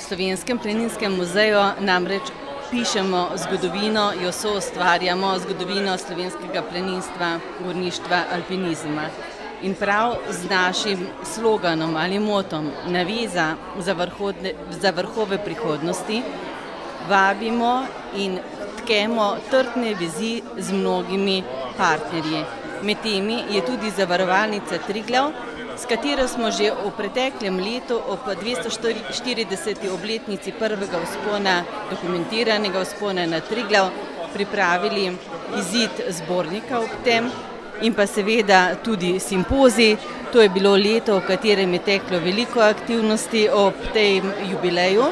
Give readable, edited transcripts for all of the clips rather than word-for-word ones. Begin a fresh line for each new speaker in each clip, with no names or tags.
Slovenskem planinskem muzeju namreč pišemo zgodovino, jo soustvarjamo, zgodovino slovenskega planinstva, gorništva, alpinizma. In prav z našim sloganom ali motom Naveza za vrhove prihodnosti vabimo in tkemo trdne vezi z mnogimi partnerji. Med temi je tudi Zavarovalnica Triglav, s katero smo že v preteklem letu ob 240. obletnici prvega vzpona, dokumentiranega vzpona na Triglav, pripravili izid zbornika ob tem in pa seveda tudi simpozij. To je bilo leto, v katerem je teklo veliko aktivnosti ob tem jubileju.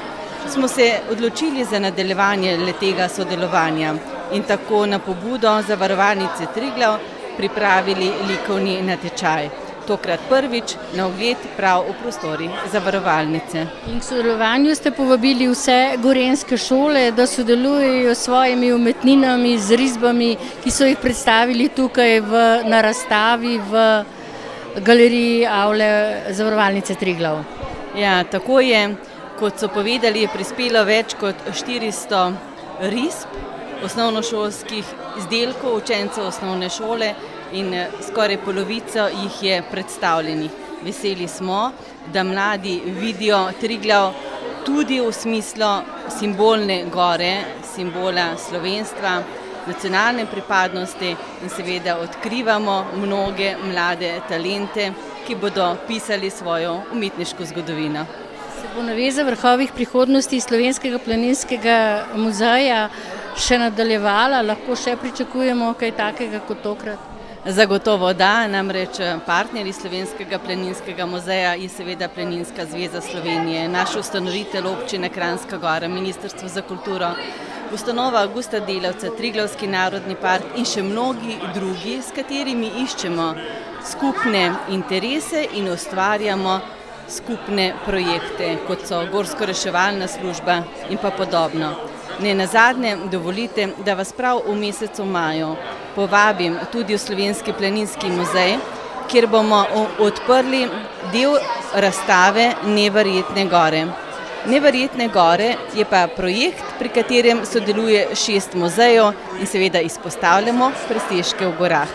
Smo se odločili za nadaljevanje letega sodelovanja in tako na pobudo Zavarovalnice Triglav pripravili likovni natečaj. Tokrat prvič na ogled prav v prostorih zavarovalnice.
In k sodelovanju ste povabili vse gorenjske šole, da sodelujejo s svojimi umetninami, z risbami, ki so jih predstavili tukaj na razstavi v galeriji avle Zavarovalnice Triglav.
Ja, tako je. Kot so povedali, je prispelo več kot 400 risb osnovnošolskih izdelkov učencev osnovne šole in skoraj polovico jih je predstavljenih. Veseli smo, da mladi vidijo Triglav tudi v smislu simbolne gore, simbola slovenstva, nacionalne pripadnosti in seveda odkrivamo mnoge mlade talente, ki bodo pisali svojo umetniško zgodovino.
Se bo Naveza vrhovih prihodnosti Slovenskega planinskega muzeja še nadaljevala? Lahko še pričakujemo kaj takega kot tokrat?
Zagotovo da, namreč partnerji Slovenskega planinskega muzeja je seveda Planinska zveza Slovenije, naš ustanovitelj občina Kranjska Gora, Ministrstvo za kulturo, ustanova Avgusta Delavca, Triglavski narodni park in še mnogi drugi, s katerimi iščemo skupne interese in ustvarjamo skupne projekte, kot so Gorsko reševalna služba in pa podobno. Nenazadnje dovolite, da vas prav v mesecu maju povabim tudi v Slovenski planinski muzej, kjer bomo odprli del razstave Neverjetne gore. Neverjetne gore je pa projekt, pri katerem sodeluje 6 muzejev in seveda izpostavljamo presežke v gorah.